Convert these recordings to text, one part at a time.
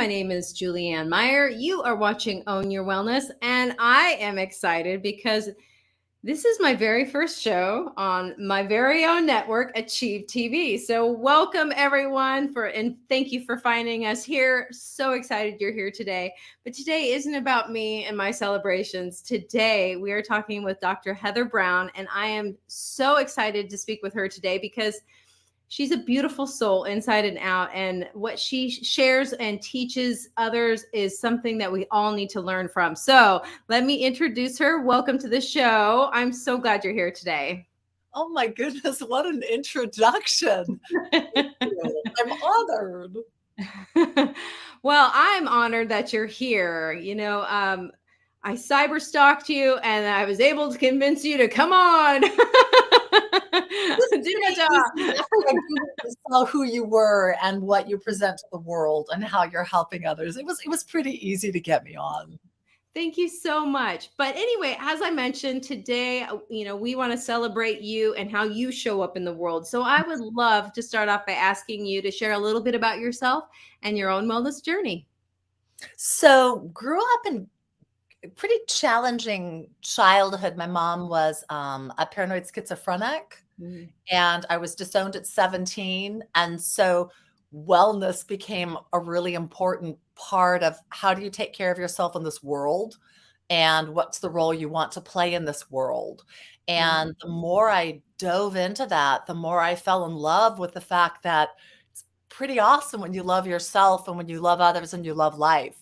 My name is Julianne Meyer. You are watching Own Your Wellness, and I am excited because this is my very first show on my very own network, Achieve TV. So welcome everyone and thank you for finding us here. So excited you're here today. But today isn't about me and my celebrations. Today we are talking with Dr. Heather Browne, and I am so excited to speak with her today because she's a beautiful soul inside and out. And what she shares and teaches others is something that we all need to learn from. So let me introduce her. Welcome to the show. I'm so glad you're here today. Oh my goodness, what an introduction. I'm honored. Well, I'm honored that you're here. I cyber stalked you and I was able to convince you to come on. Do my job. I saw who you were and what you present to the world and how you're helping others. It was pretty easy to get me on. Thank you so much. But anyway, as I mentioned today, we want to celebrate you and how you show up in the world. So I would love to start off by asking you to share a little bit about yourself and your own wellness journey. So grew up in a pretty challenging childhood. My mom was a paranoid schizophrenic, and I was disowned at 17. And so wellness became a really important part of how do you take care of yourself in this world and what's the role you want to play in this world. And the more I dove into that, the more I fell in love with the fact that it's pretty awesome when you love yourself and when you love others and you love life.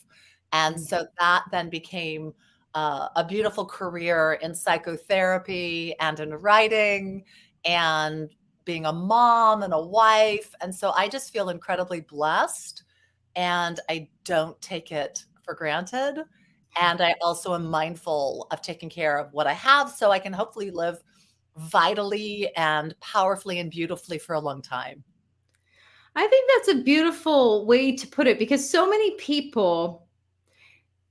And so that then became a beautiful career in psychotherapy and in writing and being a mom and a wife. And so I just feel incredibly blessed, and I don't take it for granted. And I also am mindful of taking care of what I have so I can hopefully live vitally and powerfully and beautifully for a long time. I think that's a beautiful way to put it because so many people,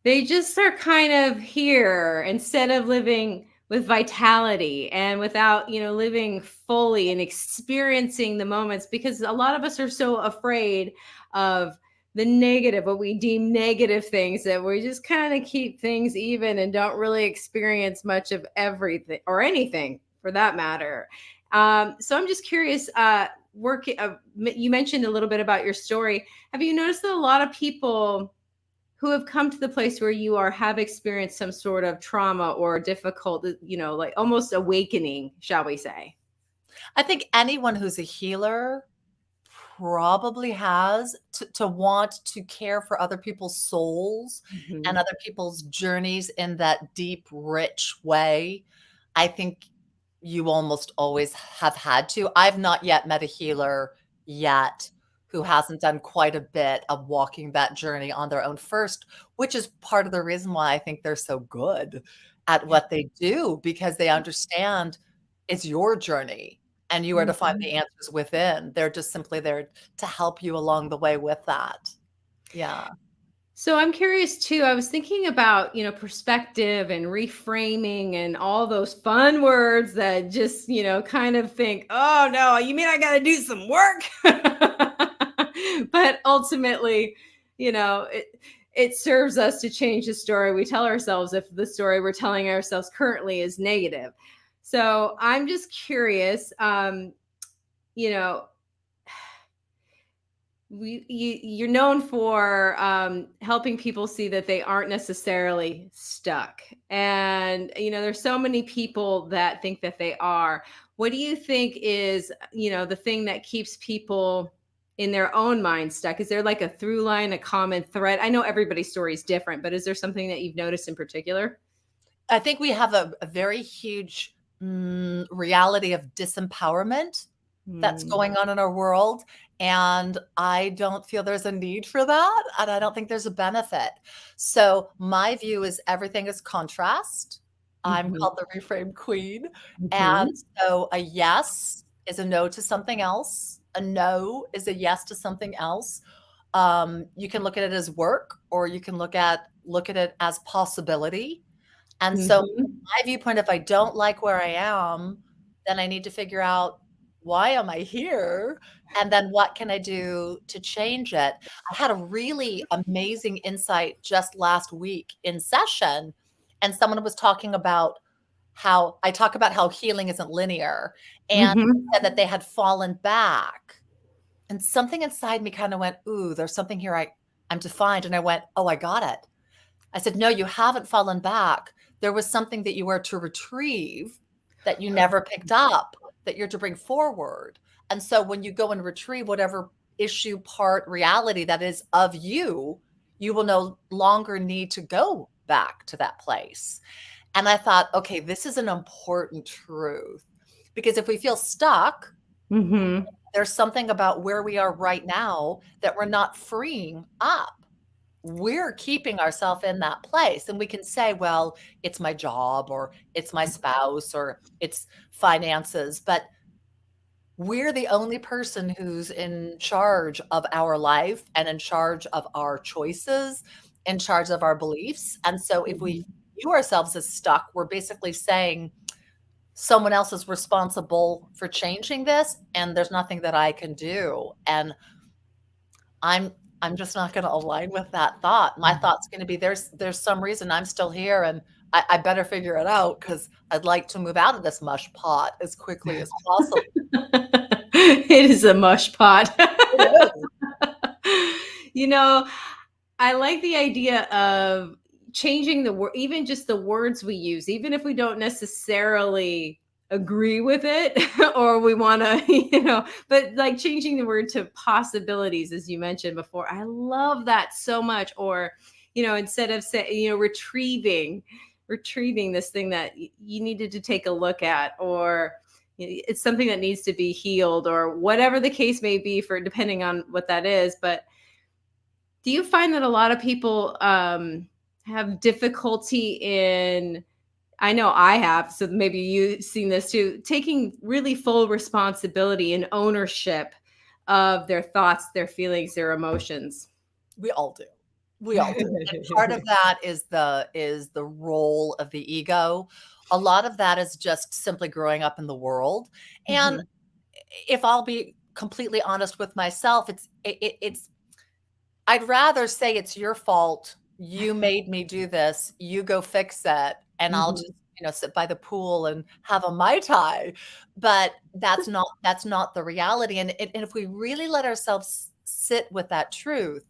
they just are kind of here instead of living with vitality and without, living fully and experiencing the moments, because a lot of us are so afraid of the negative, what we deem negative things, that we just kind of keep things even and don't really experience much of everything or anything for that matter. So I'm just curious, you mentioned a little bit about your story. Have you noticed that a lot of people who have come to the place where you are have experienced some sort of trauma or difficult, like almost awakening, shall we say? I think anyone who's a healer probably has to want to care for other people's souls and other people's journeys in that deep, rich way. I think you almost always have had to. I've not yet met a healer yet who hasn't done quite a bit of walking that journey on their own first, which is part of the reason why I think they're so good at what they do, because they understand it's your journey and you are to find the answers within. They're just simply there to help you along the way with that. Yeah. So I'm curious too. I was thinking about, perspective and reframing and all those fun words that just, kind of think, oh no, you mean I got to do some work? But ultimately, it serves us to change the story we tell ourselves if the story we're telling ourselves currently is negative. So I'm just curious, you're known for helping people see that they aren't necessarily stuck. And, there's so many people that think that they are. What do you think is, the thing that keeps people in their own mind stuck? Is there like a through line, a common thread? I know everybody's story is different, but is there something that you've noticed in particular? I think we have a very huge reality of disempowerment that's going on in our world. And I don't feel there's a need for that. And I don't think there's a benefit. So my view is everything is contrast. I'm called the reframe queen. And so a yes is a no to something else. A no is a yes to something else. You can look at it as work, or you can look at it as possibility. And so my viewpoint, if I don't like where I am, then I need to figure out why am I here? And then what can I do to change it? I had a really amazing insight just last week in session, and someone was talking about how I talk about how healing isn't linear, and Mhm. said that they had fallen back. And something inside me kind of went, ooh, there's something here I'm defined. And I went, oh, I got it. I said, no, you haven't fallen back. There was something that you were to retrieve that you never picked up, that you're to bring forward. And so when you go and retrieve whatever issue, part, reality that is of you, you will no longer need to go back to that place. And I thought, okay, this is an important truth, because if we feel stuck, Mhm. there's something about where we are right now that we're not freeing up. We're keeping ourselves in that place. And we can say, well, it's my job, or it's my spouse, or it's finances. But we're the only person who's in charge of our life and in charge of our choices, in charge of our beliefs. And so if we Mhm. view ourselves as stuck, we're basically saying someone else is responsible for changing this, and there's nothing that I can do. And I'm I'm just not going to align with that thought. My thought's going to be, there's some reason I'm still here, and I better figure it out, because I'd like to move out of this mush pot as quickly as possible. It is a mush pot. It is. You know, I like the idea of changing the word, even just the words we use, even if we don't necessarily agree with it or we want to, but like changing the word to possibilities, as you mentioned before. I love that so much. Or, instead of saying, retrieving this thing that you needed to take a look at, or it's something that needs to be healed, or whatever the case may be, for depending on what that is. But do you find that a lot of people have difficulty in, I know I have, so maybe you've seen this too, taking really full responsibility and ownership of their thoughts, their feelings, their emotions? We all do. We all do. And part of that is the role of the ego. A lot of that is just simply growing up in the world. And Mhm. if I'll be completely honest with myself, it's I'd rather say it's your fault. You made me do this. You go fix it, and I'll Mhm. just, sit by the pool and have a Mai Tai. But that's not the reality. And if we really let ourselves sit with that truth,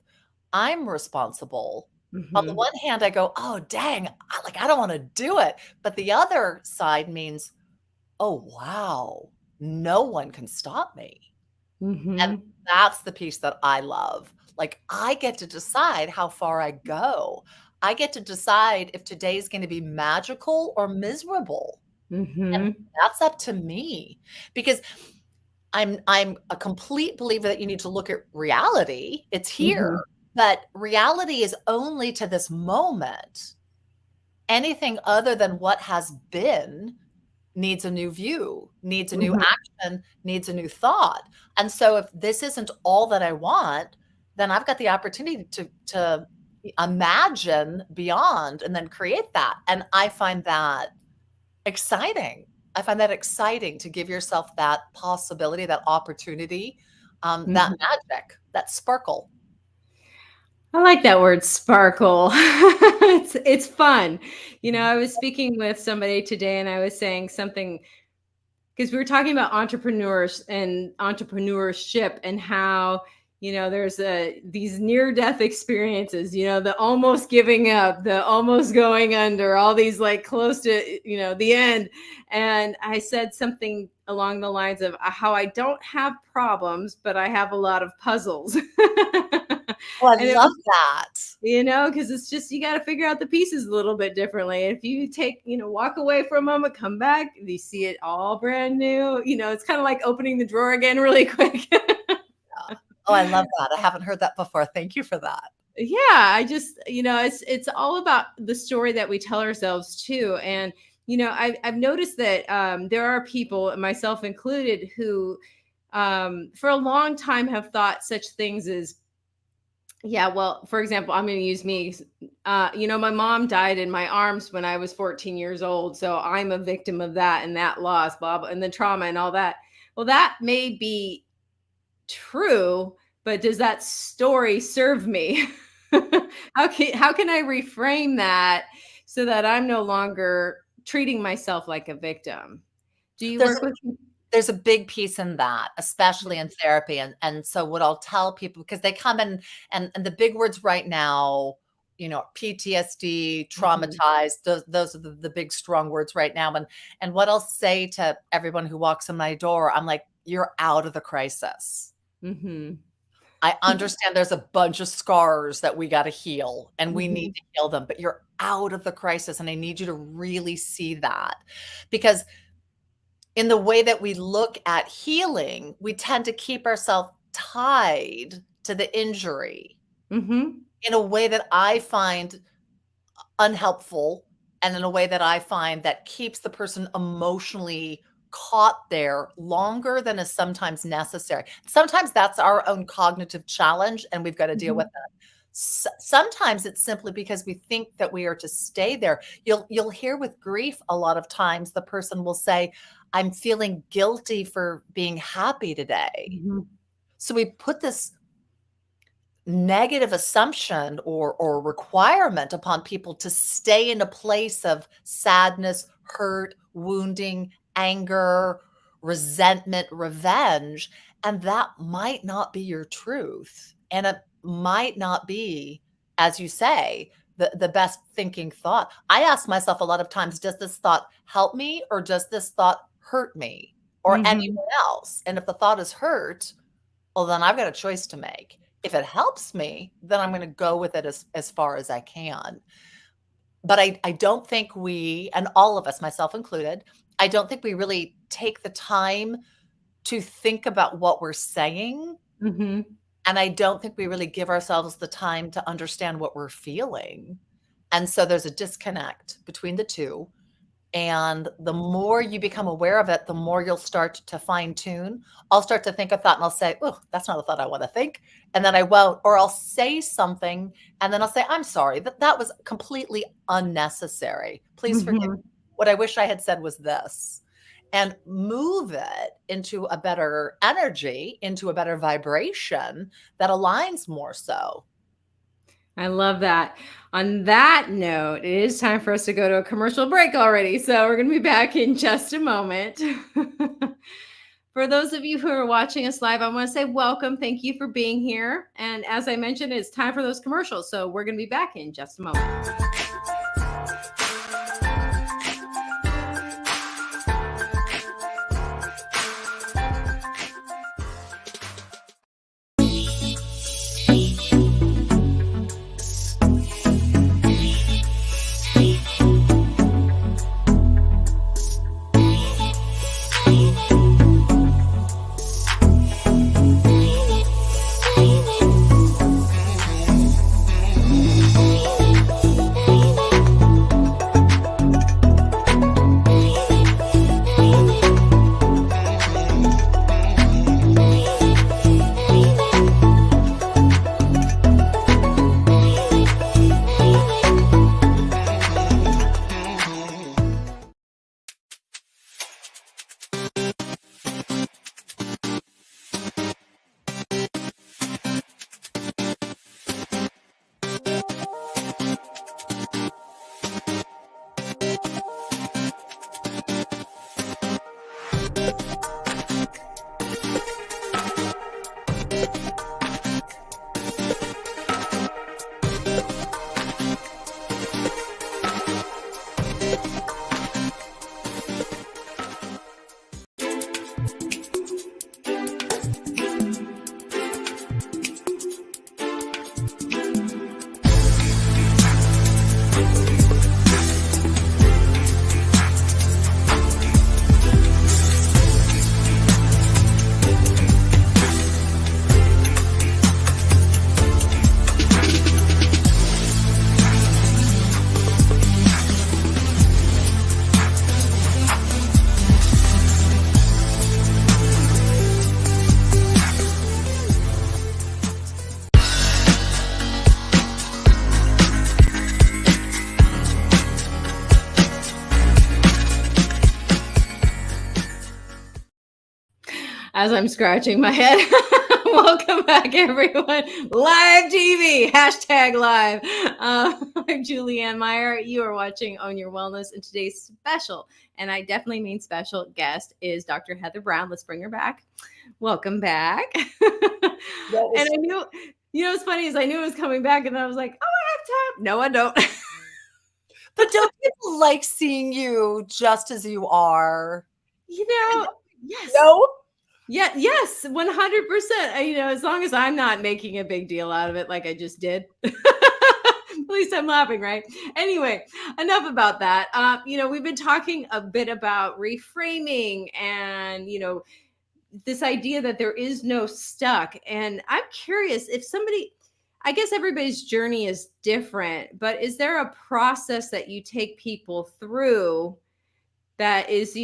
I'm responsible. On the Mhm. one hand, I go, "Oh, dang, I don't wanna do it." But the other side means, "Oh, wow, no one can stop me." And Mhm. that's the piece that I love. Like, I get to decide how far I go. I get to decide if today's gonna be magical or miserable, and Mhm. that's up to me, because I'm a complete believer that you need to look at reality. It's here, Mhm. but reality is only to this moment. Anything other than what has been needs a new view, needs a new Mhm. action, needs a new thought. And so if this isn't all that I want, then I've got the opportunity to imagine beyond and then create that. And I find that exciting. I find that exciting, to give yourself that possibility, that opportunity, that Mhm. magic, that sparkle. I like that word, sparkle. It's fun. Mhm. I was speaking with somebody today, and I was saying something, because we were talking about entrepreneurs and entrepreneurship, and how there's these near death experiences, the almost giving up, the almost going under, all these like close to the end. And I said something along the lines of how I don't have problems, but I have a lot of puzzles. Oh, I And it love was, that. because it's just, you got to figure out the pieces a little bit differently. If you take, walk away for a moment, come back, you see it all brand new. It's kind of like opening the drawer again really quick. Yeah. Oh, I love that. I haven't heard that before. Thank you for that. Yeah, I just, it's all about the story that we tell ourselves too. And I've noticed that there are people, myself included, who for a long time have thought such things as, yeah, well, for example, I'm going to use me. My mom died in my arms when I was 14 years old, so I'm a victim of that and that loss, blah blah, and the trauma and all that. Well, that may be true, but does that story serve me? How can I reframe that so that I'm no longer treating myself like a victim? Do you There's work with there's a big piece in that, especially in therapy. And so what I'll tell people, because they come in and the big words right now, PTSD, Mhm, traumatized, those are the big strong words right now. And what I'll say to everyone who walks in my door, I'm like, you're out of the crisis. mhm, I understand there's a bunch of scars that we got to heal and we need mhm, to heal them, but you're out of the crisis. And I need you to really see that, because in the way that we look at healing, we tend to keep ourselves tied to the injury mhm, in a way that I find unhelpful, and in a way that I find that keeps the person emotionally caught there longer than is sometimes necessary. Sometimes that's our own cognitive challenge, and we've got to deal with mhm, that. Sometimes it's simply because we think that we are to stay there. You'll hear with grief a lot of times the person will say, "I'm feeling guilty for being happy today." mhm, So we put this negative assumption or requirement upon people to stay in a place of sadness, hurt, wounding, anger, resentment, revenge, and that might not be your truth. And it might not be, as you say, the best thinking thought. I ask myself a lot of times, does this thought help me or does this thought hurt me or mhm, anyone else? And if the thought is hurt, well, then I've got a choice to make. If it helps me, then I'm gonna go with it as far as I can. But I don't think we, and all of us, myself included, I don't think we really take the time to think about what we're saying, mhm. and I don't think we really give ourselves the time to understand what we're feeling. And so there's a disconnect between the 2. And the more you become aware of it, the more you'll start to fine tune. I'll start to think a thought and I'll say, oh, that's not a thought I want to think. And then I won't, or I'll say something and then I'll say, I'm sorry, that was completely unnecessary. Please forgive me. Mhm. What I wish I had said was this. And move it into a better energy, into a better vibration that aligns more so. I love that. On that note, it is time for us to go to a commercial break already. So we're going to be back in just a moment. For those of you who are watching us live, I want to say welcome. Thank you for being here. And as I mentioned, it's time for those commercials. So we're going to be back in just a moment. as I'm scratching my head. Welcome back, everyone. Live TV, hashtag live. I'm Julianne Meyer. You are watching Own Your Wellness, and today's special, and I definitely mean special, guest is Dr. Heather Browne. Let's bring her back. Welcome back. And I knew, what's funny is I knew it was coming back, and I was like, oh, I have time. No, I don't. But don't people like seeing you just as you are? Yes. No? Yeah, yes, 100%. As long as I'm not making a big deal out of it like I just did. At least I'm laughing, right? Anyway, enough about that. We've been talking a bit about reframing and, this idea that there is no stuck. And I'm curious if I guess everybody's journey is different, but is there a process that you take people through that is,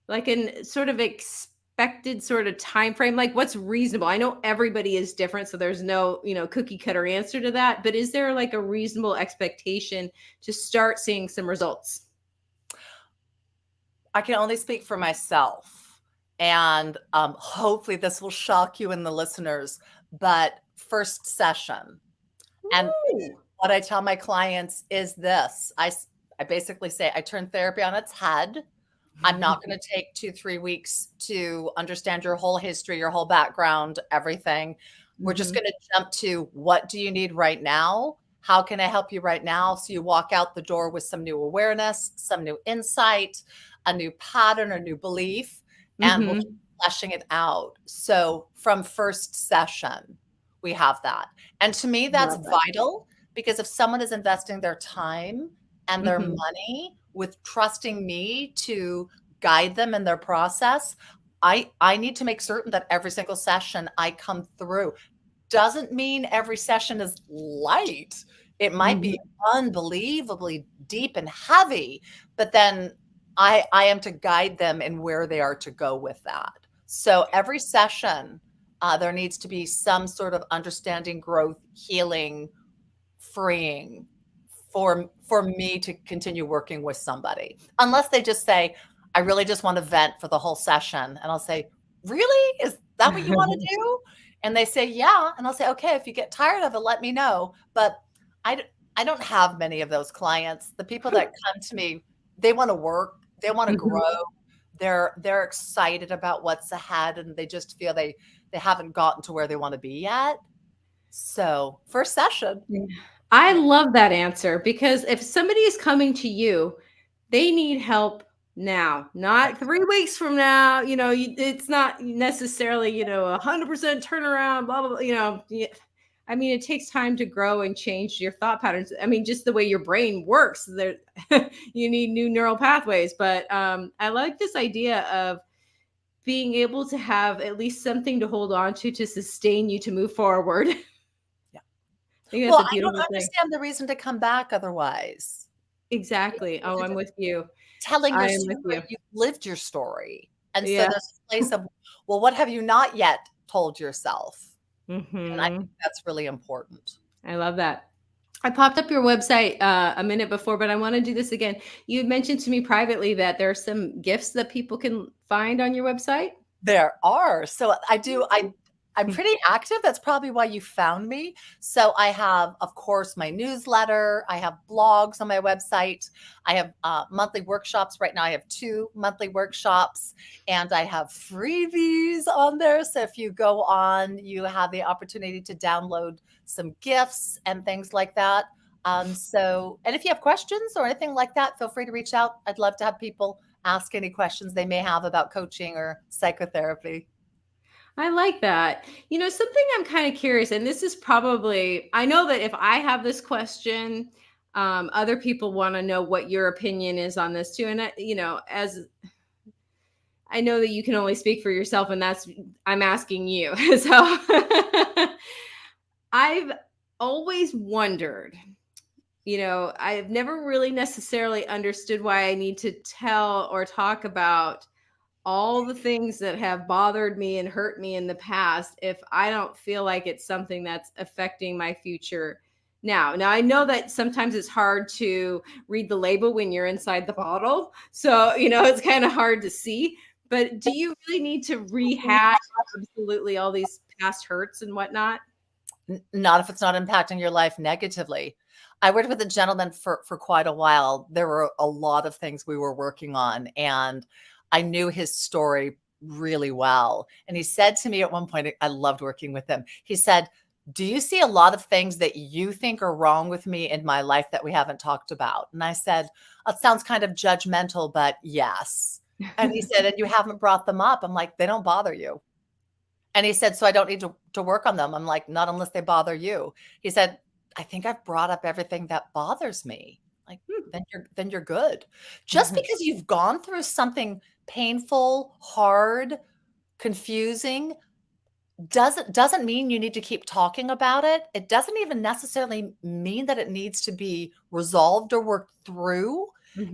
like in sort of expected sort of time frame, like what's reasonable? I know everybody is different, so there's no cookie cutter answer to that, but is there like a reasonable expectation to start seeing some results? I can only speak for myself, and hopefully this will shock you and the listeners, but first session. And what I tell my clients is this. I basically say I turn therapy on its head. I'm not going to take 2-3 weeks to understand your whole history, your whole background, everything. We're just going to jump to what do you need right now? How can I help you right now? So you walk out the door with some new awareness, some new insight, a new pattern, a new belief, and we'll keep fleshing it out. So from first session, we have that. And to me, that's vital, because if someone is investing their time and their money with trusting me to guide them in their process, I need to make certain that every single session I come through. Doesn't mean every session is light. It might be unbelievably deep and heavy, but then I am to guide them in where they are to go with that. So every session, there needs to be some sort of understanding, growth, healing, freeing for me to continue working with somebody. Unless they just say, I really just want to vent for the whole session. And I'll say, really? Is that what you want to do? And they say, yeah. And I'll say, okay, if you get tired of it, let me know. But I don't have many of those clients. The people that come to me, they want to work, they want to grow. They're excited about what's ahead, and they just feel they haven't gotten to where they want to be yet. So first session. I love that answer, because if somebody is coming to you, they need help now, not 3 weeks from now. It's not necessarily, 100% turnaround, blah, blah, blah, I mean, it takes time to grow and change your thought patterns. I mean, just the way your brain works, there, you need new neural pathways. But I like this idea of being able to have at least something to hold on to sustain you to move forward. I think that's a beautiful I don't understand the reason to come back otherwise. Exactly. Oh, I'm with you. Telling your story, you've lived your story. And so there's a place of, well, what have you not yet told yourself? And I think that's really important. I love that. I popped up your website a minute before, but I want to do this again. You had mentioned to me privately that there are some gifts that people can find on your website. There are. So I'm pretty active. That's probably why you found me. So I have, of course, my newsletter. I have blogs on my website. I have monthly workshops. Right now I have 2 monthly workshops, and I have freebies on there. So if you go on, you have the opportunity to download some gifts and things like that. And if you have questions or anything like that, feel free to reach out. I'd love to have people ask any questions they may have about coaching or psychotherapy. I like that. Something I'm kind of curious, and this is probably, I know that if I have this question, other people want to know what your opinion is on this too. And, as I know that you can only speak for yourself, and I'm asking you. So I've always wondered, I've never really necessarily understood why I need to tell or talk about all the things that have bothered me and hurt me in the past if I don't feel like it's something that's affecting my future now. Now, I know that sometimes it's hard to read the label when you're inside the bottle. So, it's kind of hard to see. But do you really need to rehash absolutely all these past hurts and whatnot? Not if it's not impacting your life negatively. I worked with a gentleman for quite a while. There were a lot of things we were working on, and I knew his story really well. And he said to me at one point, I loved working with him. He said, "Do you see a lot of things that you think are wrong with me in my life that we haven't talked about?" And I said, "It sounds kind of judgmental, but yes." And he said, "And you haven't brought them up." I'm like, "They don't bother you." And he said, "So I don't need to work on them." I'm like, "Not unless they bother you." He said, "I think I've brought up everything that bothers me." Like, then you're good. Just because you've gone through something painful, hard, confusing, doesn't mean you need to keep talking about it. It doesn't even necessarily mean that it needs to be resolved or worked through,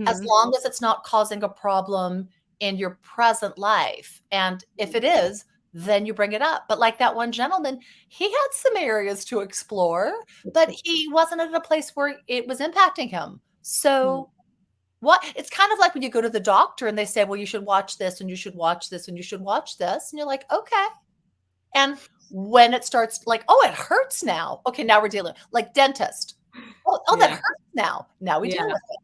as Mhm. long as it's not causing a problem in your present life. And if it is, then you bring it up. But like that one gentleman, he had some areas to explore, but he wasn't at a place where it was impacting him. Mm. So what it's kind of like when you go to the doctor and they say, "Well, you should watch this and you should watch this and you should watch this." And you're like, "Okay." And when it starts like, "Oh, it hurts now." Okay, now we're dealing like dentist. Oh, that Yeah. hurts now. Now we deal Yeah. with it.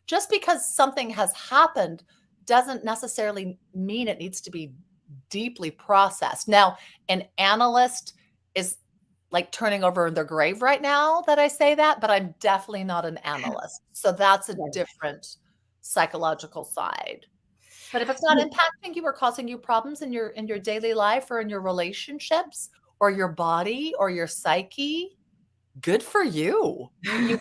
Just because something has happened doesn't necessarily mean it needs to be deeply processed. Now, an analyst is like turning over in their grave right now that I say that, but I'm definitely not an analyst. So that's a Right. different psychological side. But if it's not impacting you or causing you problems in your daily life or in your relationships or your body or your psyche, good for you. You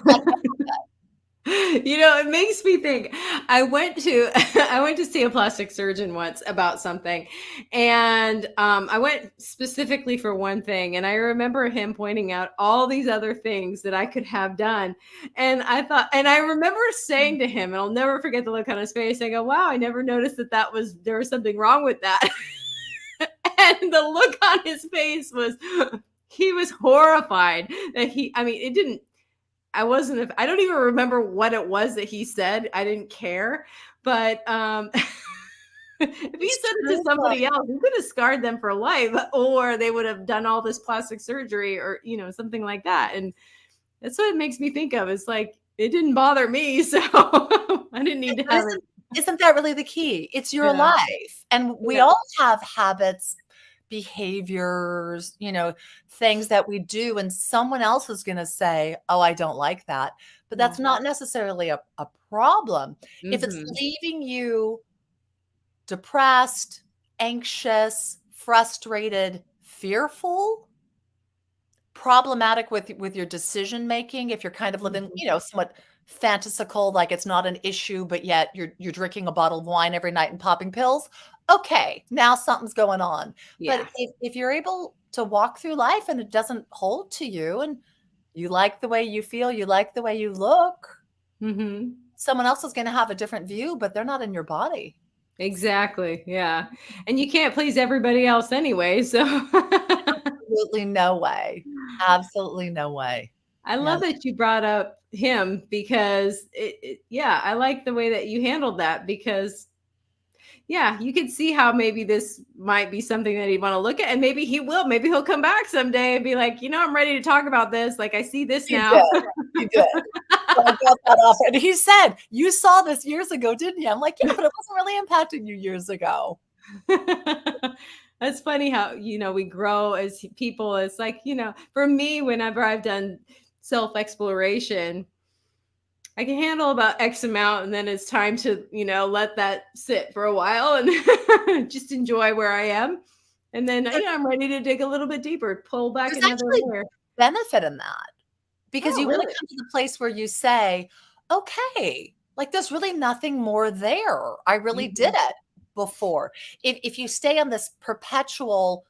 It makes me think. I went to I went to see a plastic surgeon once about something, and I went specifically for one thing, and I remember him pointing out all these other things that I could have done, and I remember saying to him, and I'll never forget the look on his face. I go, "Wow, I never noticed there was something wrong with that," and the look on his face was. He was horrified that I mean, it didn't I don't even remember what it was that he said. I didn't care. But if he said it's it to true though. somebody else, he could have scarred them for life, or they would have done all this plastic surgery or, something like that. And that's what it makes me think of. It's like it didn't bother me, so I didn't need to But have it. isn't that really the key? It's your Yeah. life. And we Yeah. all have habits, behaviors, things that we do, and someone else is gonna say, "Oh, I don't like that." But Yeah. that's not necessarily a problem. If it's Hmm. leaving you depressed, anxious, frustrated, fearful, problematic with your decision making, if you're kind of living, Hmm. somewhat fantastical, like it's not an issue, but yet you're drinking a bottle of wine every night and popping pills, okay, now something's going on. But Yeah. if you're able to walk through life and it doesn't hold to you and you like the way you feel, you like the way you look, Hmm. someone else is going to have a different view, but they're not in your body. Exactly. Yeah. And you can't please everybody else anyway. So Absolutely no way. Absolutely no way. I Yeah. love that you brought up him because yeah, I like the way that you handled that because yeah, you can see how maybe this might be something that he'd want to look at and maybe he will. Maybe he'll come back someday and be like, I'm ready to talk about this. Like I see this He did. now. He did. So I got that off, and he said, "You saw this years ago, didn't you?" I'm like, "Yeah, but it wasn't really impacting you years ago." That's funny how, we grow as people. It's like, for me, whenever I've done self exploration, I can handle about X amount, and then it's time to, let that sit for a while and just enjoy where I am. And then, There I'm ready to dig a little bit deeper, pull back there's another actually layer. benefit in that because Oh, you wanna really? come to the place where you say, "Okay, like, there's really nothing more there. I really did Mhm, it before." If you stay on this perpetual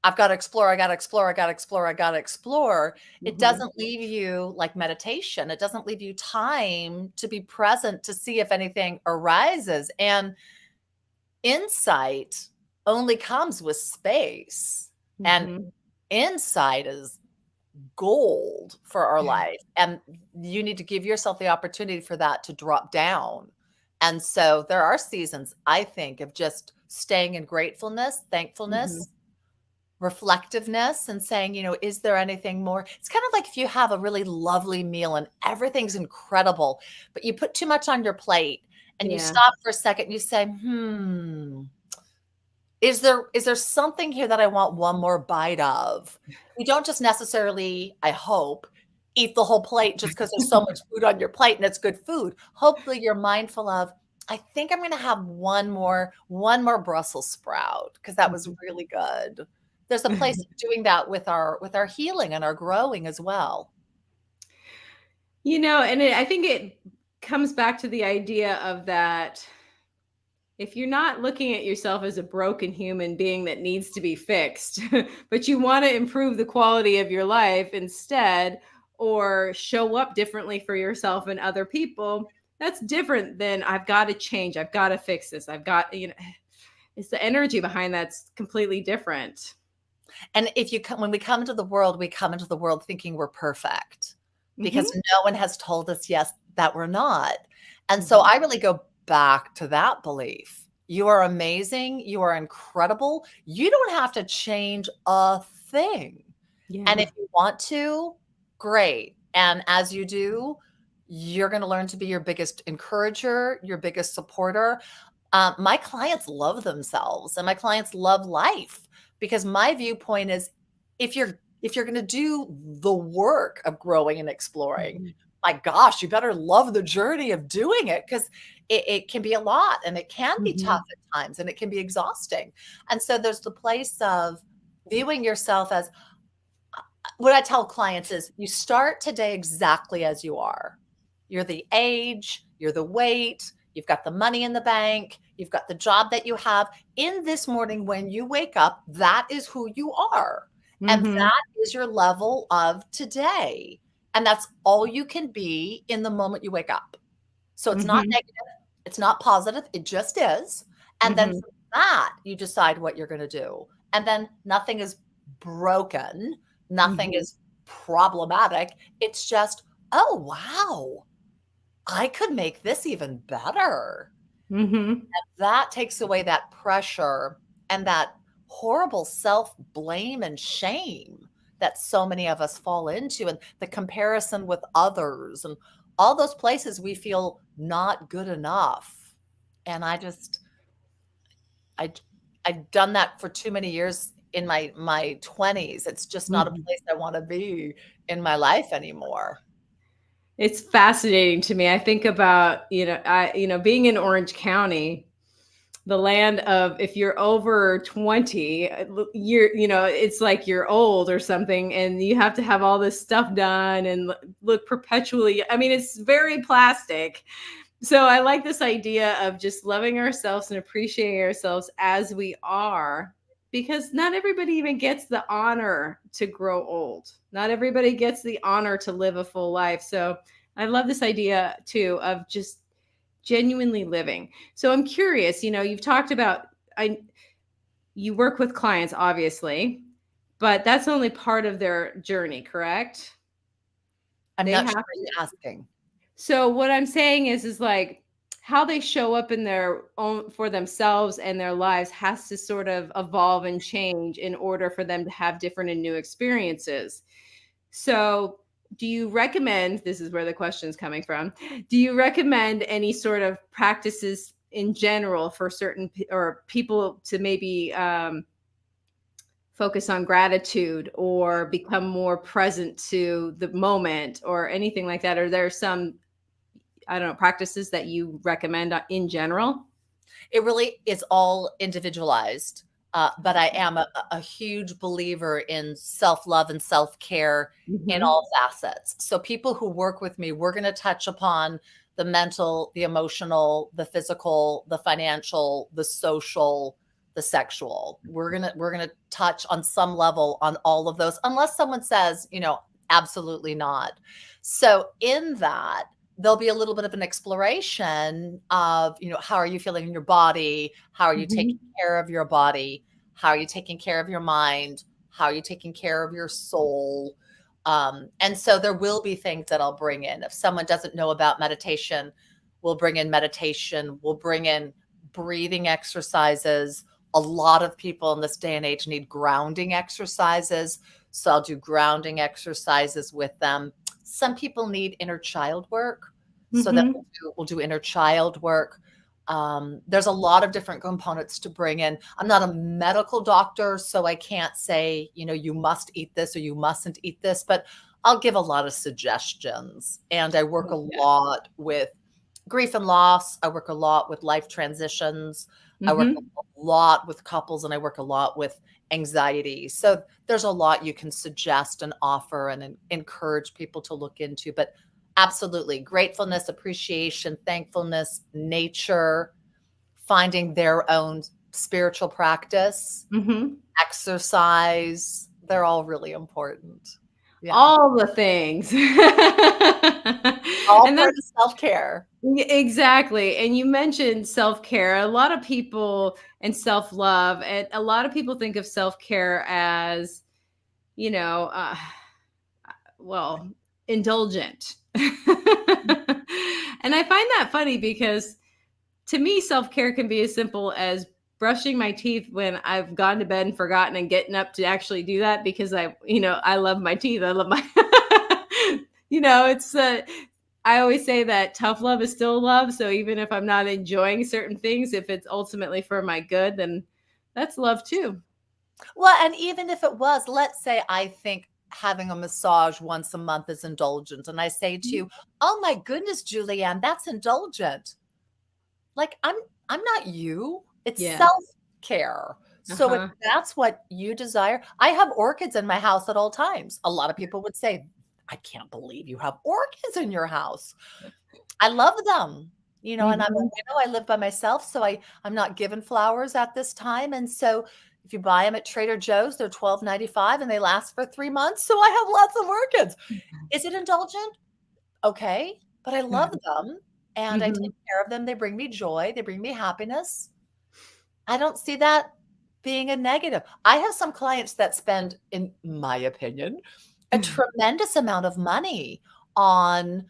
I've got to explore, I got to explore, I got to explore, I got to explore. It mhm. doesn't leave you like meditation. It doesn't leave you time to be present to see if anything arises. And insight only comes with space. And Mhm. insight is gold for our life. And you need to give yourself the opportunity for that to drop down And so there are seasons, I think, of just staying in gratefulness, Mhm. thankfulness, reflectiveness, and saying, is there anything more? It's kind of like if you have a really lovely meal and everything's incredible, but you put too much on your plate and you Yeah. stop for a second and you say, is there something here that I want one more bite of? You don't just necessarily, I hope, eat the whole plate just because there's so much food on your plate and it's good food. Hopefully you're mindful of, I think I'm gonna have one more Brussels sprout because that was Mhm. really good. There's a place of doing that with our healing and our growing as well. I think it comes back to the idea of that if you're not looking at yourself as a broken human being that needs to be fixed, but you want to improve the quality of your life instead, or show up differently for yourself and other people, that's different than I've got to change. I've got to fix this. It's the energy behind that's completely different. And when we come into the world, we come into the world thinking we're perfect because Hmm. no one has told us, yes, that we're not. And so Hmm. I really go back to that belief. You are amazing. You are incredible. You don't have to change a thing. And Yeah. if you want to, great. And as you do, you're going to learn to be your biggest encourager, your biggest supporter. My clients love themselves and my clients love life because my viewpoint is if you're going to do the work of growing and exploring, Mhm. my gosh, you better love the journey of doing it because it can be a lot and it can be tough Mhm. at times and it can be exhausting. And so there's the place of viewing yourself as what I tell clients is you start today exactly as you are. You're the age, you're the weight, you've got the money in the bank, you've got the job that you have. In this morning, when you wake up, that is who you are. And Mhm. that is your level of today. And that's all you can be in the moment you wake up. So it's not Mhm. negative, it's not positive, it just is. And then Mhm. from that, you decide what you're going to do. And then nothing is broken, nothing Mhm. is problematic. It's just, oh, wow, I could make this even better. Mhm. That takes away that pressure and that horrible self blame and shame that so many of us fall into, and the comparison with others, and all those places we feel not good enough. And I, I've done that for too many years in my 20s. It's just not a Mhm. place I want to be in my life anymore. It's fascinating to me. I think about, being in Orange County, the land of if you're over 20, it's like you're old or something, and you have to have all this stuff done and look perpetually. I mean, it's very plastic. So I like this idea of just loving ourselves and appreciating ourselves as we are, because not everybody even gets the honor to grow old. Not everybody gets the honor to live a full life. So I love this idea too of just genuinely living. So I'm curious, you've talked about I you work with clients obviously, but that's only part of their journey, correct? I'm They not sure have what you're asking. So what I'm saying is like how they show up in their own for themselves and their lives has to sort of evolve and change in order for them to have different and new experiences. So do you recommend, this is where the question is coming from, do you recommend any sort of practices in general for or people to maybe focus on gratitude or become more present to the moment or anything like that? Are there some, I don't know, practices that you recommend in general? It really is all individualized, but I am a huge believer in self-love and self-care in Mhm. all facets. So people who work with me, we're gonna touch upon the mental, the emotional, the physical, the financial, the social, the sexual. We're gonna touch on some level on all of those, unless someone says, absolutely not. So in that, there'll be a little bit of an exploration of, how are you feeling in your body? How are you taking Mhm. care of your body? How are you taking care of your mind? How are you taking care of your soul? And so there will be things that I'll bring in. If someone doesn't know about meditation, We'll bring in meditation. We'll bring in breathing exercises. A lot of people in this day and age need grounding exercises. So I'll do grounding exercises with them. Some people need inner child work. So that we'll do inner child work. There's a lot of different components to bring in. I'm not a medical doctor, so I can't say, you must eat this or you mustn't eat this, but I'll give a lot of suggestions. And I work a lot with grief and loss. I work a lot with life transitions. I work a lot with couples, and I work a lot with anxiety. So there's a lot you can suggest and offer and encourage people to look into. But absolutely, gratefulness, appreciation, thankfulness, nature, finding their own spiritual practice, exercise, they're all really important. Yeah. All the things. All part of self-care. Exactly. And you mentioned self-care. A lot of people and self-love, and a lot of people think of self-care as, indulgent. And I find that funny because to me, self-care can be as simple as brushing my teeth when I've gone to bed and forgotten, and getting up to actually do that because I love my teeth. I love my, I always say that tough love is still love. So even if I'm not enjoying certain things, if it's ultimately for my good, then that's love too. Well, and even if it was, let's say I think having a massage once a month is indulgent. And I say to you, oh my goodness, Julianne, that's indulgent. Like I'm not you. It's self-care. So if that's what you desire, I have orchids in my house at all times. A lot of people would say, I can't believe you have orchids in your house. I love them, and I'm a widow. I live by myself, so I'm not given flowers at this time. And so if you buy them at Trader Joe's, they're $12.95 and they last for 3 months. So I have lots of orchids. Is it indulgent? Okay, but I love them. And I take care of them. They bring me joy. They bring me happiness. I don't see that being a negative. I have some clients that spend, in my opinion, a tremendous amount of money on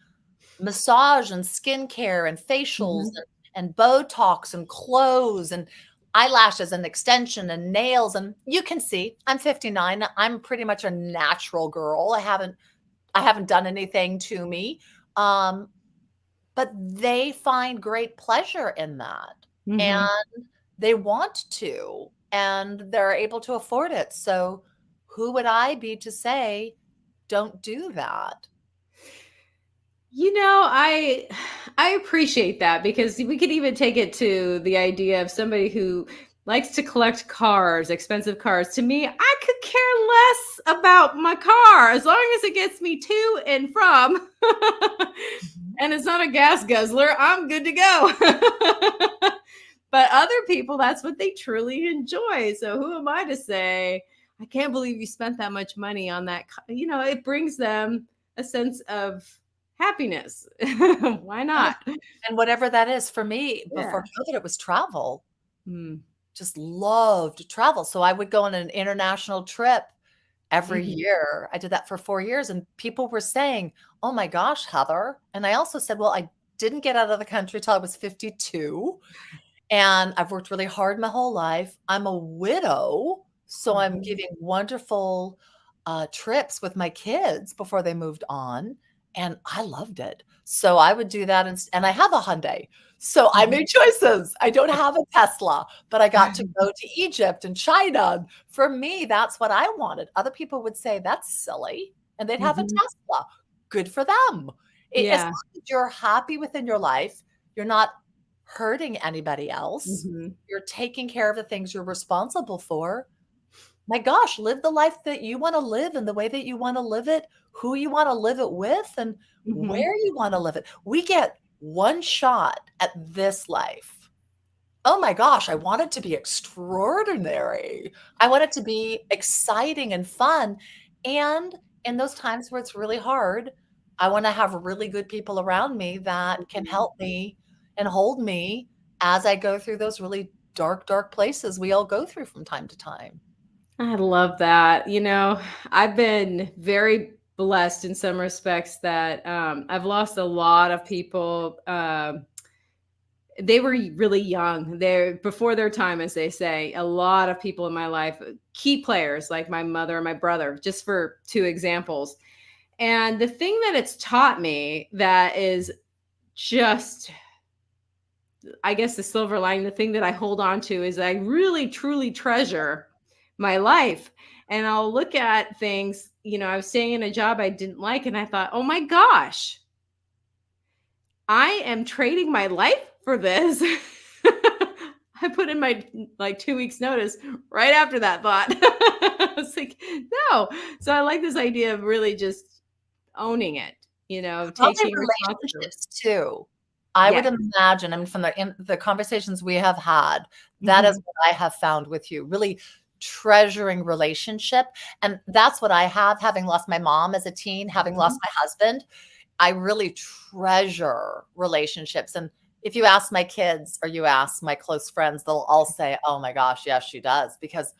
massage and skincare and facials and Botox and clothes and eyelashes and extension and nails. And you can see I'm 59. I'm pretty much a natural girl. I haven't done anything to me. But they find great pleasure in that, and they want to, and they're able to afford it. So who would I be to say, don't do that? I appreciate that, because we could even take it to the idea of somebody who likes to collect cars, expensive cars. To me, I could care less about my car as long as it gets me to and from. And it's not a gas guzzler, I'm good to go. But other people, that's what they truly enjoy. So who am I to say, I can't believe you spent that much money on that? It brings them a sense of happiness. Why not? And whatever that is, for me, before COVID, it was travel. Just loved to travel. So I would go on an international trip every year. I did that for 4 years, and people were saying, oh my gosh, Heather. And I also said, well, I didn't get out of the country till I was 52. And I've worked really hard my whole life. I'm a widow. So I'm giving wonderful trips with my kids before they moved on. And I loved it. So I would do that. And I have a Hyundai. So I made choices. I don't have a Tesla, but I got to go to Egypt and China. For me, that's what I wanted. Other people would say, that's silly. And they'd have a Tesla. Good for them. As long as you're happy within your life, you're not hurting anybody else. You're taking care of the things you're responsible for. My gosh, live the life that you want to live in the way that you want to live it, who you want to live it with, and where you want to live it. We get one shot at this life. Oh my gosh, I want it to be extraordinary. I want it to be exciting and fun. And in those times where it's really hard, I want to have really good people around me that can help me and hold me as I go through those really dark, dark places we all go through from time to time. I love that. I've been very blessed in some respects that I've lost a lot of people they were really young. They're before their time, as they say. A lot of people in my life, key players like my mother and my brother, just for two examples. And the thing that it's taught me that is just, I guess, the silver lining, the thing that I hold on to is I really truly treasure my life. And I'll look at things, I was staying in a job I didn't like, and I thought, oh my gosh, I am trading my life for this. I put in my 2 weeks notice right after that thought. I was like, no. So I like this idea of really just owning it, Probably taking responsibility. relationships too. I would Yes. imagine, I mean, from the conversations we have had, that is Mhm. what I have found with you, really treasuring relationship. And that's what I have, having lost my mom as a teen, having lost Mhm. my husband. I really treasure relationships. And if you ask my kids or you ask my close friends, they'll all say, oh my gosh, yes, she does. Because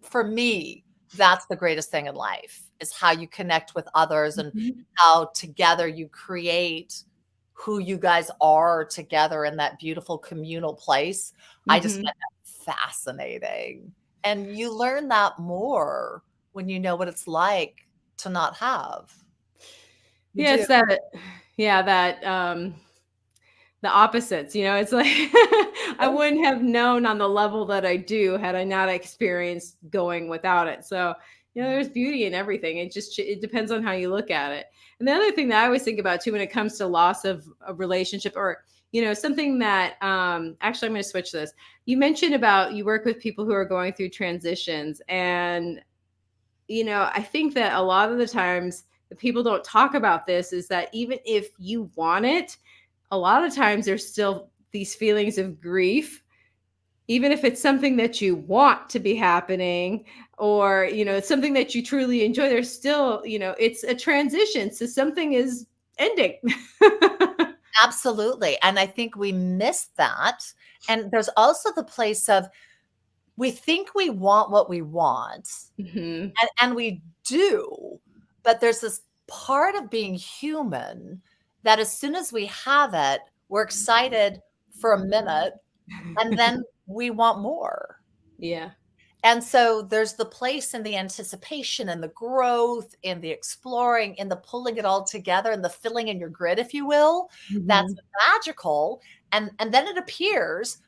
for me, that's the greatest thing in life, is how you connect with others and Mhm. how together you create who you guys are together in that beautiful communal place. I just Mhm. find that fascinating. And you learn that more when you know what it's like to not have. You Yeah, do. it's that, yeah, that, the opposites, it's like I wouldn't have known on the level that I do had I not experienced going without it. So, there's beauty in everything. It depends on how you look at it. And the other thing that I always think about too when it comes to loss of a relationship, or something that, actually, I'm going to switch this. You mentioned about you work with people who are going through transitions, and I think that a lot of the times the people don't talk about this is that even if you want it, a lot of times there's still these feelings of grief, even if it's something that you want to be happening, or, it's something that you truly enjoy. There's still, it's a transition. So something is ending. Absolutely. And I think we miss that. And there's also the place of, we think we want what we want, Hmm. and we do, but there's this part of being human that as soon as we have it, we're excited for a minute, and then we want more. Yeah. And so there's the place in the anticipation and the growth and the exploring and the pulling it all together and the filling in your grid, if you will. That's Hmm. magical. And then it appears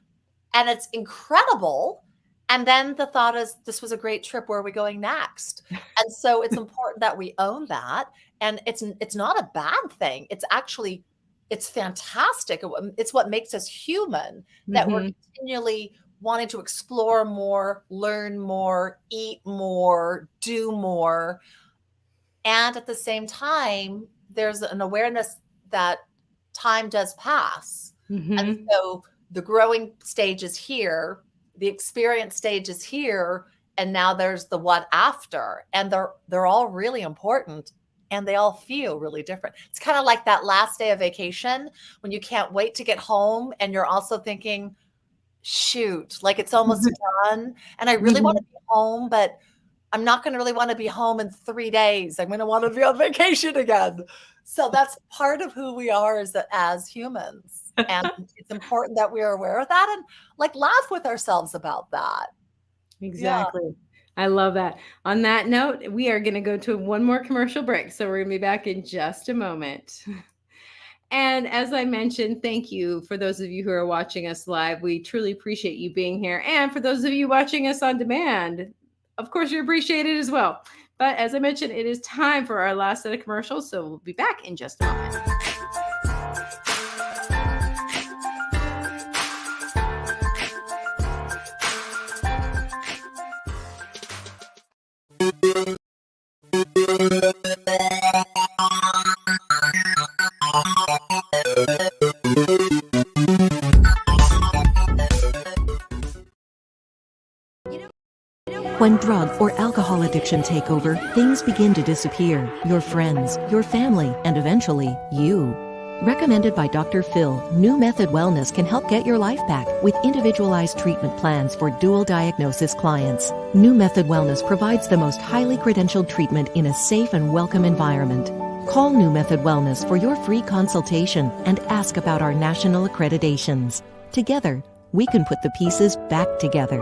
and it's incredible. And then the thought is, this was a great trip. Where are we going next? And so it's important that we own that. And it's not a bad thing. It's actually, it's fantastic. It's what makes us human, that we're Hmm. continually wanting to explore more, learn more, eat more, do more. And at the same time, there's an awareness that time does pass. And Hmm. so the growing stage is here, the experience stage is here, and now there's the what after. And they're all really important, and they all feel really different. It's kind of like that last day of vacation when you can't wait to get home and you're also thinking, shoot, like it's almost done. And I really want Hmm. to be home, but I'm not going to really want to be home in 3 days. I'm going to want to be on vacation again. So that's part of who we are as humans. And it's important that we are aware of that and like laugh with ourselves about that. Yeah. Exactly. I love that. On that note, we are going to go to one more commercial break. So we're going to be back in just a moment. And as I mentioned, thank you for those of you who are watching us live. We truly appreciate you being here. And for those of you watching us on demand, of course, you're appreciated as well. But as I mentioned, it is time for our last set of commercials. So we'll be back in just a moment. When drug or alcohol addiction take over, things begin to disappear. Your friends, your family, and eventually, you. Recommended by Dr. Phil, New Method Wellness can help get your life back with individualized treatment plans for dual diagnosis clients. New Method Wellness provides the most highly credentialed treatment in a safe and welcome environment. Call New Method Wellness for your free consultation and ask about our national accreditations. Together, we can put the pieces back together.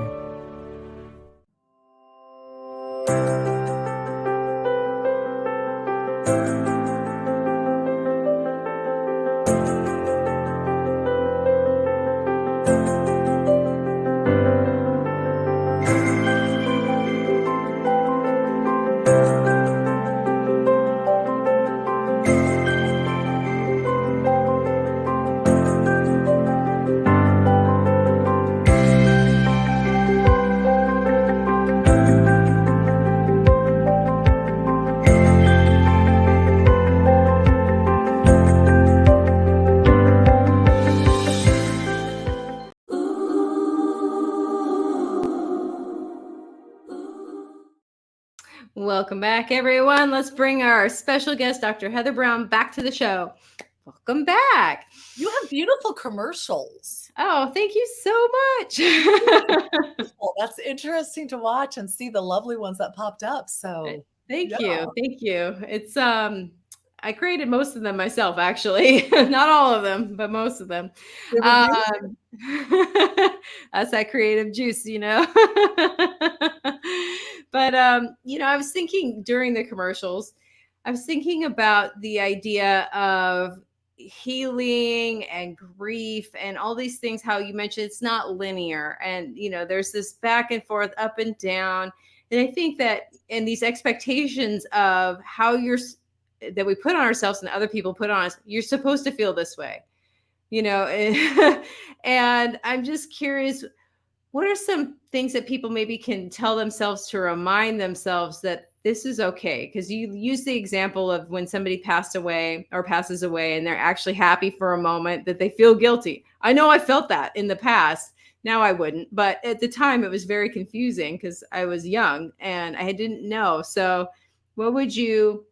Welcome back, everyone. Let's bring our special guest, Dr. Heather Browne, back to the show. Welcome back. You have beautiful commercials. Oh, thank you so much. Well, that's interesting to watch and see the lovely ones that popped up. So Thank yeah. you. Thank you. It's I created most of them myself, actually. Not all of them, but most of them. They were beautiful. That's that creative juice, you know. But you know, I was thinking during the commercials, I was thinking about the idea of healing and grief and all these things, how you mentioned it's not linear, and you know, there's this back and forth, up and down. And I think that in these expectations of how that we put on ourselves and other people put on us, you're supposed to feel this way, you know. And I'm just curious, what are some things that people maybe can tell themselves to remind themselves that this is okay? Because you use the example of when somebody passed away or passes away and they're actually happy for a moment, that they feel guilty. I know I felt that in the past. Now I wouldn't, but at the time it was very confusing because I was young and I didn't know. So what would you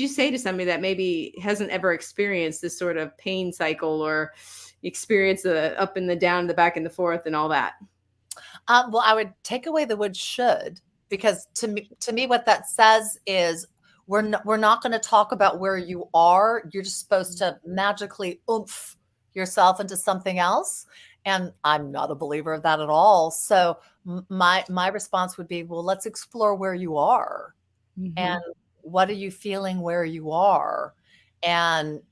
say to somebody that maybe hasn't ever experienced this sort of pain cycle or experience the up and the down, the back and the forth and all that? Well, I would take away the word should, because to me, what that says is we're not going to talk about where you are. You're just supposed to magically oomph yourself into something else. And I'm not a believer of that at all. So my response would be, well, let's explore where you are. Mm-hmm. And what are you feeling where you are? And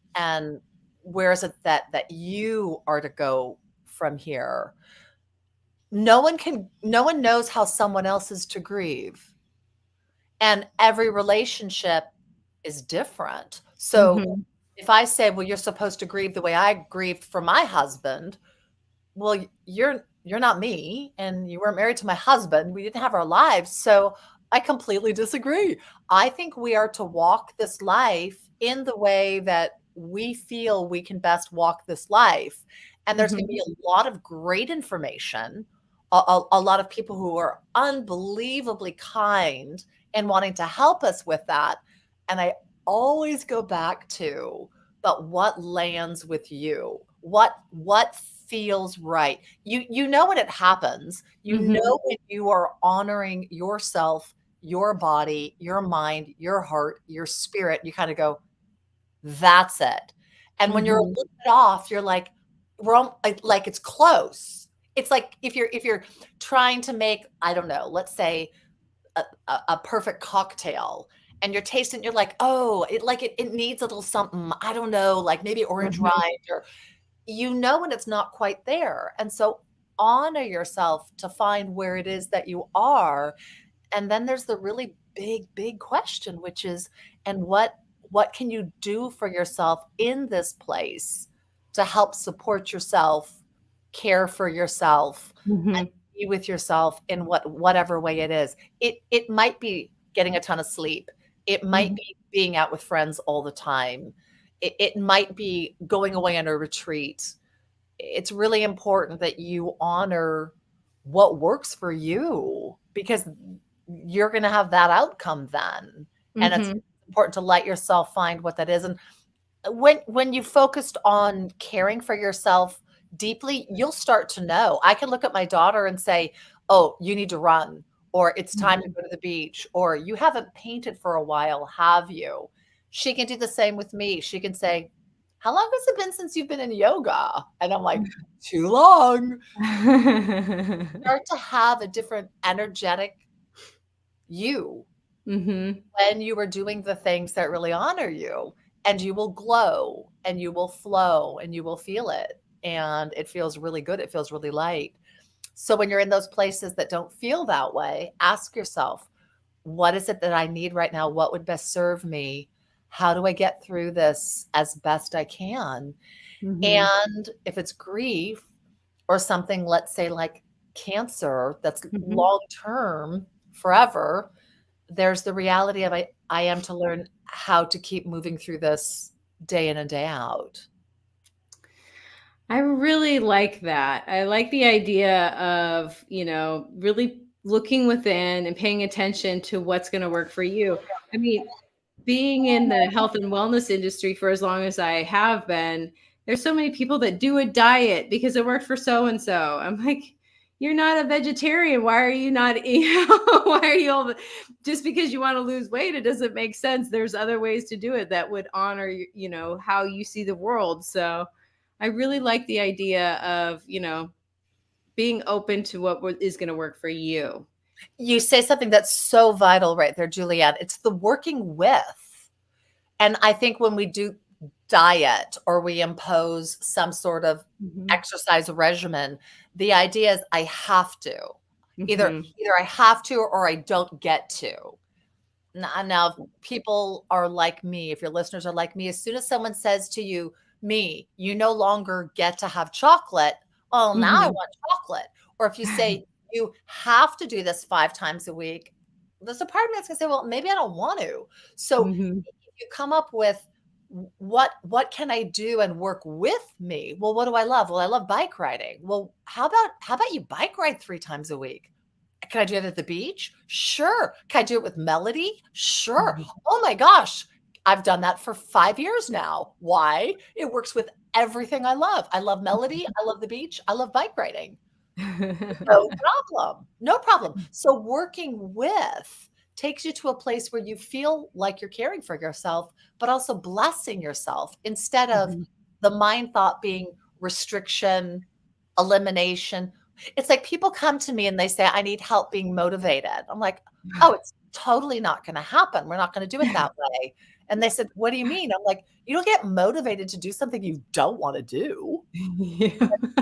where is it that you are to go from here? No one knows how someone else is to grieve. And every relationship is different. So Mm-hmm. if I say, well, you're supposed to grieve the way I grieved for my husband, well, you're not me, and you weren't married to my husband. We didn't have our lives. So I completely disagree. I think we are to walk this life in the way that we feel we can best walk this life. And there's going to be a lot of great information, a lot of people who are unbelievably kind and wanting to help us with that. And I always go back to, but what lands with you? What feels right? You know when it happens. You know when you are honoring yourself, your body, your mind, your heart, your spirit. You kind of go, that's it. And when you're a little bit off, you're like, like it's close. It's like if you're trying to make, I don't know, let's say a perfect cocktail, and you're tasting, you're like, oh, it needs a little something, I don't know, like maybe orange rind, or you know when it's not quite there. And so honor yourself to find where it is that you are. And then there's the really big question, which is, and what can you do for yourself in this place to help support yourself, care for yourself, and be with yourself in whatever way it is. It might be getting a ton of sleep. It might be being out with friends all the time. It might be going away on a retreat. It's really important that you honor what works for you, because you're going to have that outcome then. And it's important to let yourself find what that is. And when you focused on caring for yourself deeply, you'll start to know. I can look at my daughter and say, oh, you need to run, or it's time to go to the beach, or you haven't painted for a while, have you? She can do the same with me. She can say, how long has it been since you've been in yoga? And I'm like, too long. Start to have a different energetic you when you are doing the things that really honor you, and you will glow and you will flow and you will feel it. And it feels really good. It feels really light. So when you're in those places that don't feel that way, ask yourself, what is it that I need right now? What would best serve me? How do I get through this as best I can? And if it's grief or something, let's say like cancer, that's long term, forever, there's the reality of I am to learn how to keep moving through this day in and day out. I really like that. I like the idea of, really looking within and paying attention to what's going to work for you. I mean, being in the health and wellness industry for as long as I have been, there's so many people that do a diet because it worked for so and so. I'm like, you're not a vegetarian. Why are you not? Why are you all? Just because you want to lose weight, it doesn't make sense. There's other ways to do it that would honor, how you see the world. So I really like the idea of, being open to what is going to work for you. You say something that's so vital right there, Julianne. It's the working with. And I think when we do diet or we impose some sort of exercise regimen, the idea is I have to. Either I have to or I don't get to. Now, if people are like me, if your listeners are like me, as soon as someone says to you, you no longer get to have chocolate. Oh, now I want chocolate. Or if you say you have to do this 5 times a week, there's a part of me that's going to say, well, maybe I don't want to. So if you come up with what can I do and work with me? Well, what do I love? Well, I love bike riding. Well, how about you bike ride 3 times a week? Can I do it at the beach? Sure. Can I do it with melody? Sure. Oh my gosh. I've done that for 5 years now. Why? It works with everything I love. I love melody. I love the beach. I love bike riding. No problem. No problem. So working with takes you to a place where you feel like you're caring for yourself, but also blessing yourself instead of the mind thought being restriction, elimination. It's like people come to me and they say, I need help being motivated. I'm like, oh, it's totally not going to happen. We're not going to do it that way. And they said, what do you mean? I'm like, you don't get motivated to do something you don't want to do. They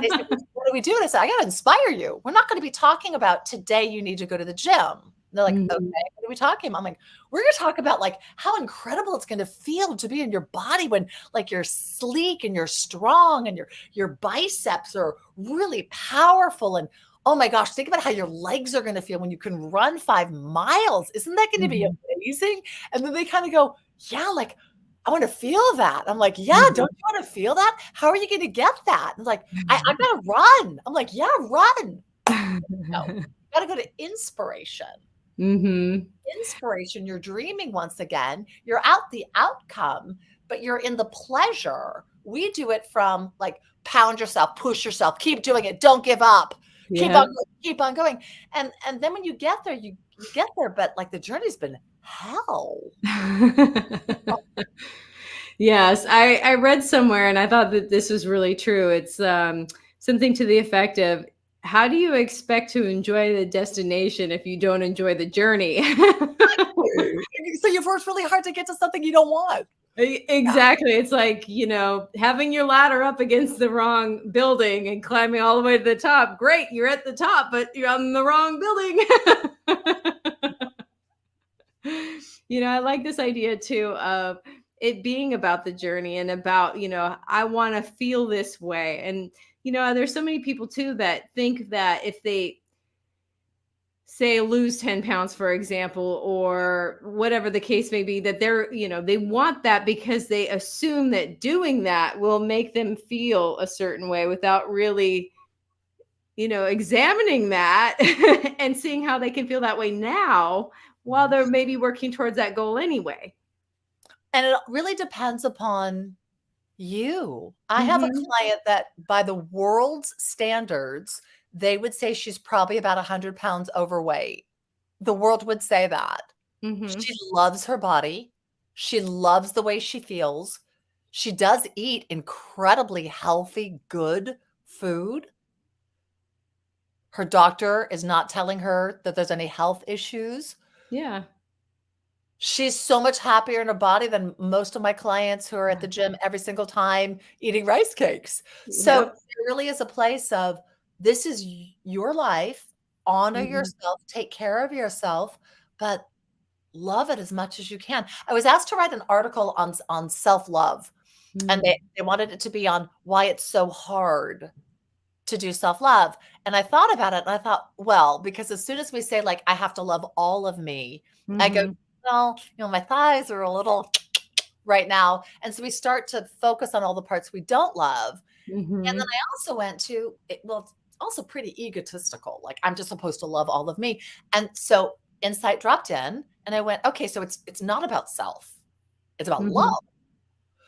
said, what do we do? And I said, I got to inspire you. We're not going to be talking about today you need to go to the gym. And they're like, okay, what are we talking about? I'm like, we're going to talk about like how incredible it's going to feel to be in your body when like you're sleek and you're strong and your biceps are really powerful. And oh my gosh, think about how your legs are going to feel when you can run 5 miles. Isn't that going to be amazing? And then they kind of go, yeah, like, I want to feel that. I'm like, yeah, don't you want to feel that? How are you going to get that? And like, I got to run. I'm like, yeah, run. No, you got to go to inspiration. Inspiration, you're dreaming once again. You're out the outcome, but you're in the pleasure. We do it from like pound yourself, push yourself, keep doing it. Don't give up. Keep on going. And then when you get there, you get there, but like the journey's been hell. Yes, I read somewhere and I thought that this was really true. It's something to the effect of, how do you expect to enjoy the destination if you don't enjoy the journey? So you've worked really hard to get to something you don't want. Exactly. It's like, having your ladder up against the wrong building and climbing all the way to the top. Great, you're at the top, but you're on the wrong building. I like this idea too of it being about the journey and about, I want to feel this way. And, there's so many people too that think that if they say lose 10 pounds, for example, or whatever the case may be, that they're, they want that because they assume that doing that will make them feel a certain way without really, examining that and seeing how they can feel that way now while they're maybe working towards that goal anyway. And it really depends upon you. I have a client that by the world's standards, they would say she's probably about 100 pounds overweight. The world would say that. She loves her body. She loves the way she feels. She does eat incredibly healthy, good food. Her doctor is not telling her that there's any health issues. Yeah. She's so much happier in her body than most of my clients who are at the gym every single time eating rice cakes. So Yep. it really is a place of, this is your life. Honor Mhm. yourself, take care of yourself, but love it as much as you can. I was asked to write an article on self-love, and Mm. they wanted it to be on why it's so hard to do self-love. And I thought about it and I thought, well, because as soon as we say, like, I have to love all of me, I go, Mhm. well, my thighs are a little right now. And so we start to focus on all the parts we don't love. And then Mhm. I also went to it, well, it's also pretty egotistical. Like, I'm just supposed to love all of me. And so insight dropped in and I went, okay, so it's not about self. It's about love. Mhm.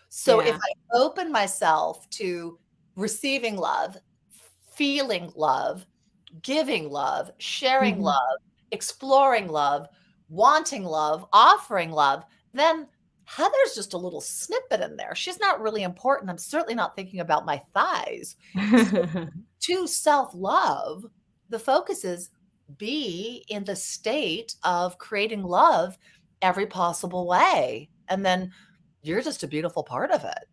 So if Yeah. I open myself to receiving love, feeling love, giving love, sharing Mhm. love, exploring love, wanting love, offering love, then Heather's just a little snippet in there. She's not really important. I'm certainly not thinking about my thighs. So to self-love, the focus is be in the state of creating love every possible way. And then you're just a beautiful part of it.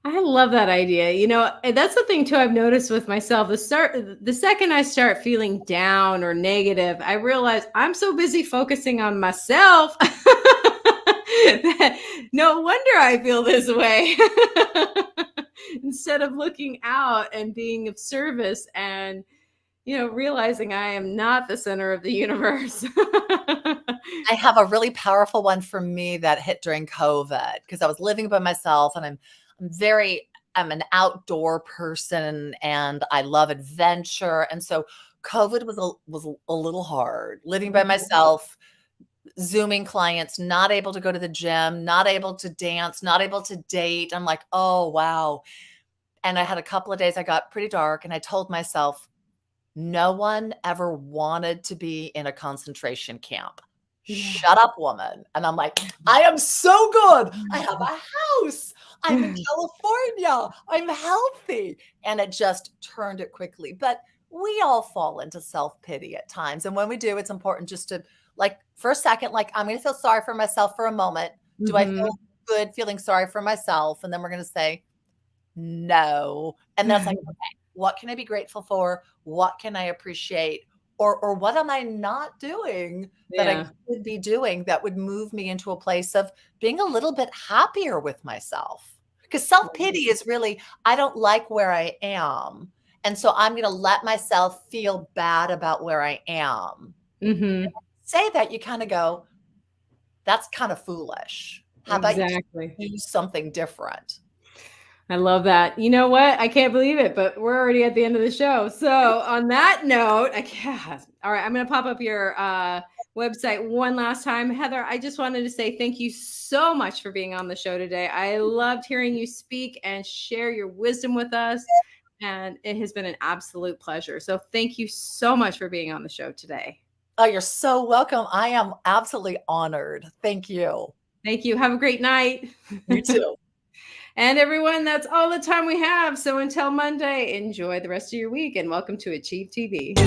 I love that idea. And that's the thing too I've noticed with myself. The second I start feeling down or negative, I realize I'm so busy focusing on myself that no wonder I feel this way. Instead of looking out and being of service and realizing I am not the center of the universe. I have a really powerful one for me that hit during COVID because I was living by myself and I'm an outdoor person and I love adventure. And so COVID was a little hard living by myself, Zooming clients, not able to go to the gym, not able to dance, not able to date. I'm like, oh, wow. And I had a couple of days I got pretty dark and I told myself, no one ever wanted to be in a concentration camp. Yeah. Shut up, woman. And I'm like, I am so good. I have a house. I'm in California. I'm healthy. And it just turned it quickly. But we all fall into self-pity at times. And when we do, it's important just to, like, for a second, like, I'm going to feel sorry for myself for a moment. Do I Mhm. feel good feeling sorry for myself? And then we're going to say, no. And that's like, okay, what can I be grateful for? What can I appreciate? Or what am I not doing that I Yeah. could be doing that would move me into a place of being a little bit happier with myself? Because self-pity is really, I don't like where I am. And so I'm going to let myself feel bad about where I am. Mhm. Say that, you kind of go, that's kind of foolish. How about Exactly. you do something different? I love that. You know what? I can't believe it, but we're already at the end of the show. So on that note, I can't. All right, I'm going to pop up your website one last time. Heather, I just wanted to say thank you so much for being on the show today. I loved hearing you speak and share your wisdom with us, and it has been an absolute pleasure. So thank you so much for being on the show today. Oh, you're so welcome. I am absolutely honored. Thank you. Thank you. Have a great night. You too. And everyone, that's all the time we have. So until Monday, enjoy the rest of your week and welcome to Achieve TV.